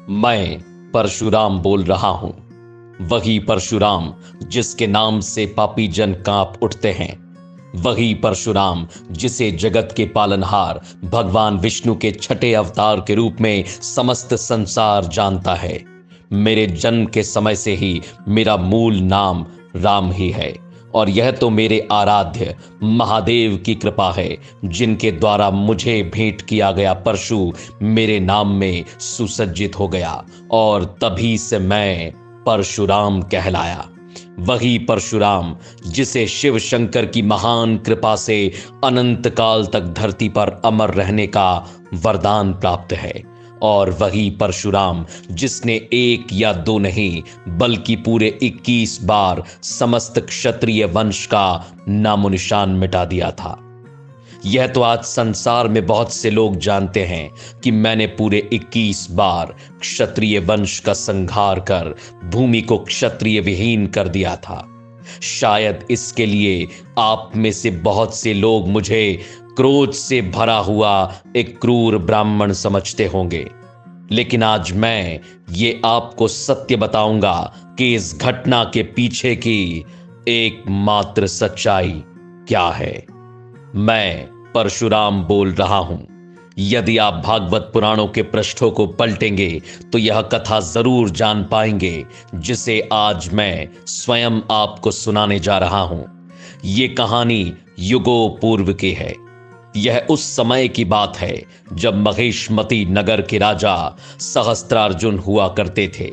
मैं परशुराम बोल रहा हूं। वही परशुराम जिसके नाम से पापी जन कांप उठते हैं। वही परशुराम जिसे जगत के पालनहार भगवान विष्णु के छठे अवतार के रूप में समस्त संसार जानता है। मेरे जन्म के समय से ही मेरा मूल नाम राम ही है, और यह तो मेरे आराध्य महादेव की कृपा है, जिनके द्वारा मुझे भेंट किया गया परशु मेरे नाम में सुसज्जित हो गया, और तभी से मैं परशुराम कहलाया। वही परशुराम जिसे शिव शंकर की महान कृपा से अनंत काल तक धरती पर अमर रहने का वरदान प्राप्त है, और वही परशुराम जिसने एक या दो नहीं बल्कि पूरे 21 बार समस्त क्षत्रिय वंश का नामो निशान मिटा दिया था। यह तो आज संसार में बहुत से लोग जानते हैं कि मैंने पूरे 21 बार क्षत्रिय वंश का संहार कर भूमि को क्षत्रिय विहीन कर दिया था। शायद इसके लिए आप में से बहुत से लोग मुझे क्रोध से भरा हुआ एक क्रूर ब्राह्मण समझते होंगे, लेकिन आज मैं ये आपको सत्य बताऊंगा कि इस घटना के पीछे की एकमात्र सच्चाई क्या है। मैं परशुराम बोल रहा हूं। यदि आप भागवत पुराणों के पृष्ठों को पलटेंगे तो यह कथा जरूर जान पाएंगे, जिसे आज मैं स्वयं आपको सुनाने जा रहा हूं। ये कहानी युगों पूर्व की है। यह उस समय की बात है जब महेशमती नगर के राजा सहस्त्रार्जुन हुआ करते थे।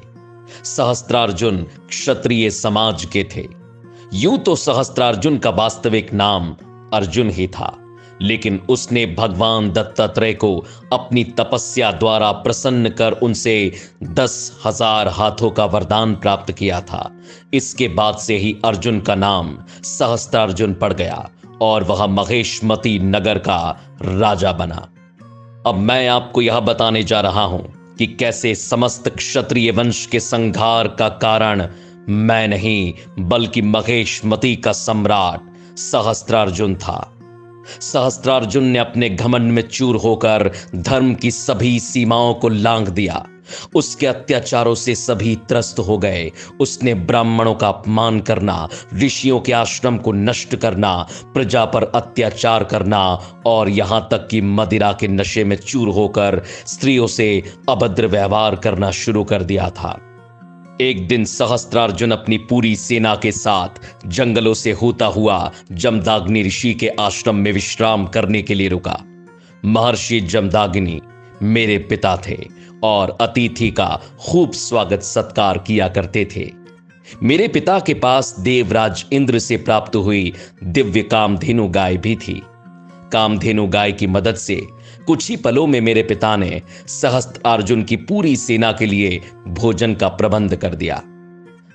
सहस्त्रार्जुन क्षत्रिय समाज के थे। यूं तो सहस्त्रार्जुन का वास्तविक नाम अर्जुन ही था, लेकिन उसने भगवान दत्तात्रेय को अपनी तपस्या द्वारा प्रसन्न कर उनसे 10,000 हाथों का वरदान प्राप्त किया था। इसके बाद से ही अर्जुन का नाम सहस्त्रार्जुन पड़ गया और वह महेशमती नगर का राजा बना। अब मैं आपको यह बताने जा रहा हूं कि कैसे समस्त क्षत्रिय वंश के संहार का कारण मैं नहीं बल्कि महेशमती का सम्राट सहस्त्रार्जुन था। सहस्त्रार्जुन ने अपने घमंड में चूर होकर धर्म की सभी सीमाओं को लांघ दिया। उसके अत्याचारों से सभी त्रस्त हो गए। उसने ब्राह्मणों का अपमान करना, ऋषियों के आश्रम को नष्ट करना, प्रजा पर अत्याचार करना और यहां तक कि मदिरा के नशे में चूर होकर स्त्रियों से अभद्र व्यवहार करना शुरू कर दिया था। एक दिन सहस्त्रार्जुन अपनी पूरी सेना के साथ जंगलों से होता हुआ जमदाग्नि ऋषि के आश्रम में विश्राम करने के लिए रुका। महर्षि जमदाग्नि मेरे पिता थे और अतिथि का खूब स्वागत सत्कार किया करते थे। मेरे पिता के पास देवराज इंद्र से प्राप्त हुई दिव्य कामधेनु गाय भी थी। कामधेनु गाय की मदद से कुछ ही पलों में मेरे पिता ने सहस्त्रार्जुन की पूरी सेना के लिए भोजन का प्रबंध कर दिया।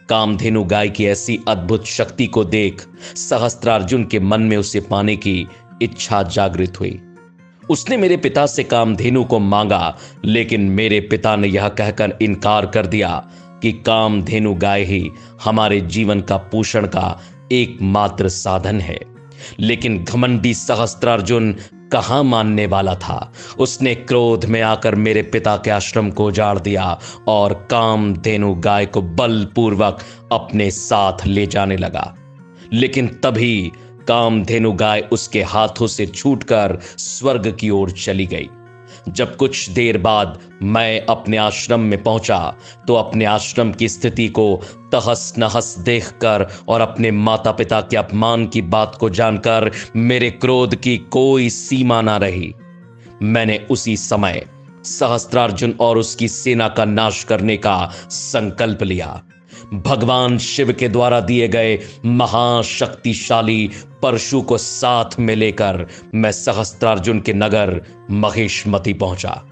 कामधेनु गाय की ऐसी अद्भुत शक्ति को देख सहस्त्रार्जुन के मन में उसे पाने की इच्छा जागृत हुई। उसने मेरे पिता से कामधेनु को मांगा, लेकिन मेरे पिता ने यह कहकर इनकार कर दिया कि कामधेनु गाय ही हमारे जीवन का पोषण का एकमात्र साधन है। लेकिन घमंडी सहस्त्रार्जुन कहां मानने वाला था। उसने क्रोध में आकर मेरे पिता के आश्रम को उजाड़ दिया और कामधेनु गाय को बलपूर्वक अपने साथ ले जाने लगा। लेकिन तभी कामधेनु गाय उसके हाथों से छूटकर स्वर्ग की ओर चली गई। जब कुछ देर बाद मैं अपने आश्रम में पहुंचा तो अपने आश्रम की स्थिति को तहस नहस देखकर और अपने माता पिता के अपमान की बात को जानकर मेरे क्रोध की कोई सीमा ना रही। मैंने उसी समय सहस्त्रार्जुन और उसकी सेना का नाश करने का संकल्प लिया। भगवान शिव के द्वारा दिए गए महाशक्तिशाली परशु को साथ में लेकर मैं सहस्त्रार्जुन के नगर महेशमती पहुंचा,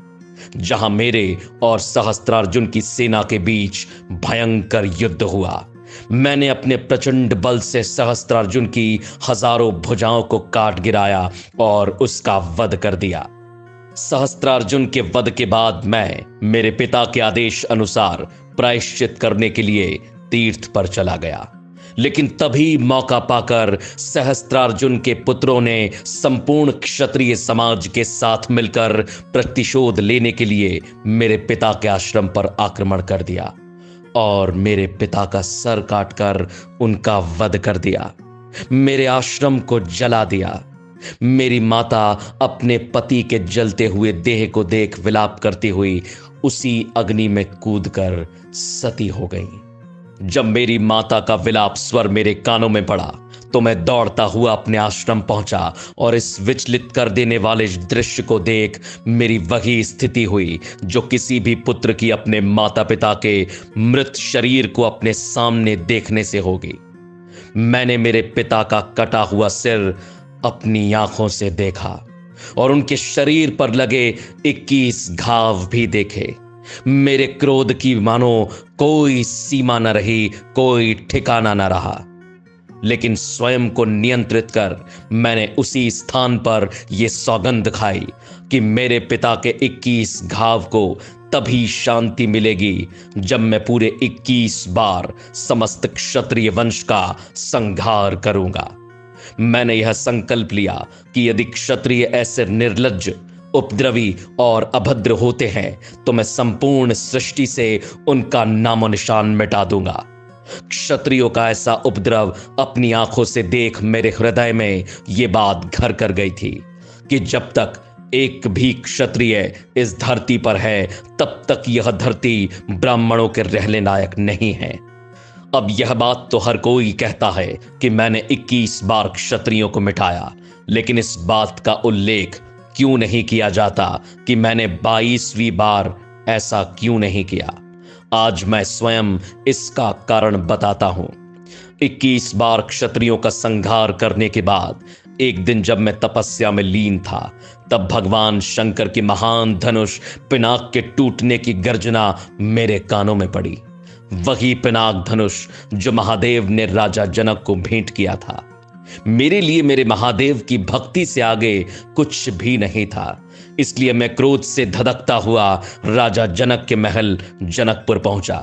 जहां मेरे और सहस्त्रार्जुन की सेना के बीच भयंकर युद्ध हुआ। मैंने अपने प्रचंड बल से सहस्त्रार्जुन की हजारों भुजाओं को काट गिराया और उसका वध कर दिया। सहस्त्रार्जुन के वध के बाद मैं मेरे पिता के आदेश अनुसार प्रायश्चित करने के लिए तीर्थ पर चला गया। लेकिन तभी मौका पाकर सहस्त्रार्जुन के पुत्रों ने संपूर्ण क्षत्रिय समाज के साथ मिलकर प्रतिशोध लेने के लिए मेरे पिता के आश्रम पर आक्रमण कर दिया और मेरे पिता का सर काटकर उनका वध कर दिया। मेरे आश्रम को जला दिया। मेरी माता अपने पति के जलते हुए देह को देख विलाप करती हुई उसी अग्नि में कूदकर सती हो गई। जब मेरी माता का विलाप स्वर मेरे कानों में पड़ा तो मैं दौड़ता हुआ अपने आश्रम पहुंचा और इस विचलित कर देने वाले दृश्य को देख मेरी वही स्थिति हुई जो किसी भी पुत्र की अपने माता पिता के मृत शरीर को अपने सामने देखने से होगी। मैंने मेरे पिता का कटा हुआ सिर अपनी आंखों से देखा और उनके शरीर पर लगे 21 घाव भी देखे। मेरे क्रोध की मानो कोई सीमा न रही, कोई ठिकाना न रहा। लेकिन स्वयं को नियंत्रित कर मैंने उसी स्थान पर यह सौगंध खाई कि मेरे पिता के 21 घाव को तभी शांति मिलेगी जब मैं पूरे 21 बार समस्त क्षत्रिय वंश का संहार करूंगा। मैंने यह संकल्प लिया कि यदि क्षत्रिय ऐसे निर्लज्ज, उपद्रवी और अभद्र होते हैं तो मैं संपूर्ण सृष्टि से उनका नामो निशान मिटा दूंगा। क्षत्रियों का ऐसा उपद्रव अपनी आंखों से देख मेरे हृदय में यह बात घर कर गई थी कि जब तक एक भी क्षत्रिय इस धरती पर है तब तक यह धरती ब्राह्मणों के रहने लायक नहीं है। अब यह बात तो हर कोई कहता है कि मैंने 21 बार क्षत्रियों को मिटाया, लेकिन इस बात का उल्लेख क्यों नहीं किया जाता कि मैंने 22वीं बार ऐसा क्यों नहीं किया। आज मैं स्वयं इसका कारण बताता हूं। 21 बार क्षत्रियों का संहार करने के बाद एक दिन जब मैं तपस्या में लीन था तब भगवान शंकर की महान धनुष पिनाक के टूटने की गर्जना मेरे कानों में पड़ी। वही पिनाक धनुष जो महादेव ने राजा जनक को भेंट किया था। मेरे लिए मेरे महादेव की भक्ति से आगे कुछ भी नहीं था। इसलिए मैं क्रोध से धधकता हुआ राजा जनक के महल जनकपुर पहुंचा,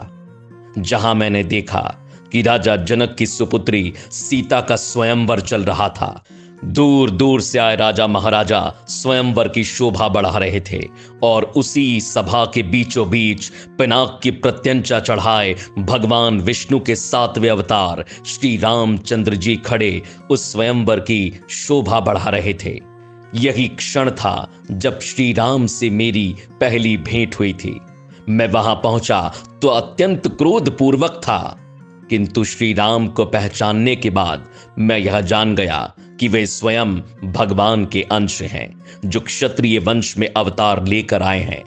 जहां मैंने देखा कि राजा जनक की सुपुत्री सीता का स्वयंवर चल रहा था। दूर दूर से आए राजा महाराजा स्वयंवर की शोभा बढ़ा रहे थे और उसी सभा के बीचों बीच पिनाक की प्रत्यंचा चढ़ाए भगवान विष्णु के 7वें अवतार श्री रामचंद्र जी खड़े उस स्वयंवर की शोभा बढ़ा रहे थे। यही क्षण था जब श्री राम से मेरी पहली भेंट हुई थी। मैं वहां पहुंचा तो अत्यंत क्रोधपूर्वक था, किंतु श्री राम को पहचानने के बाद मैं यह जान गया कि वे स्वयं भगवान के अंश हैं जो क्षत्रिय वंश में अवतार लेकर आए हैं।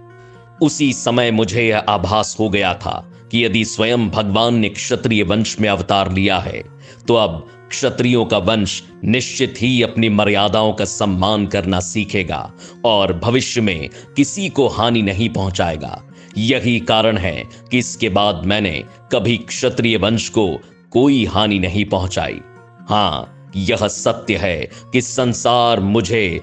उसी समय मुझे यह आभास हो गया था कि यदि स्वयं भगवान ने क्षत्रिय वंश में अवतार लिया है तो अब क्षत्रियों का वंश निश्चित ही अपनी मर्यादाओं का सम्मान करना सीखेगा और भविष्य में किसी को हानि नहीं पहुंचाएगा। यही कारण है कि इसके बाद मैंने कभी क्षत्रिय वंश को कोई हानि नहीं पहुंचाई। हाँ, यह सत्य है कि संसार मुझे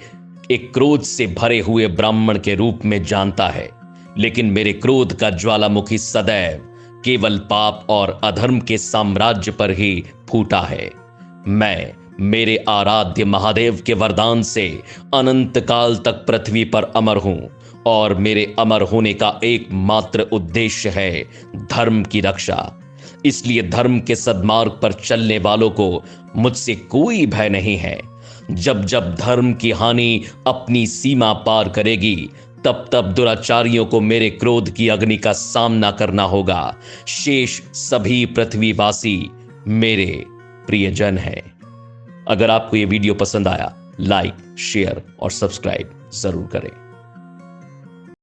एक क्रोध से भरे हुए ब्राह्मण के रूप में जानता है, लेकिन मेरे क्रोध का ज्वालामुखी सदैव केवल पाप और अधर्म के साम्राज्य पर ही फूटा है। मैं मेरे आराध्य महादेव के वरदान से अनंत काल तक पृथ्वी पर अमर हूं और मेरे अमर होने का एकमात्र उद्देश्य है धर्म की रक्षा। इसलिए धर्म के सद्मार्ग पर चलने वालों को मुझसे कोई भय नहीं है। जब जब धर्म की हानि अपनी सीमा पार करेगी तब तब दुराचारियों को मेरे क्रोध की अग्नि का सामना करना होगा। शेष सभी पृथ्वीवासी मेरे प्रियजन है। अगर आपको यह वीडियो पसंद आया, लाइक, शेयर और सब्सक्राइब जरूर करें।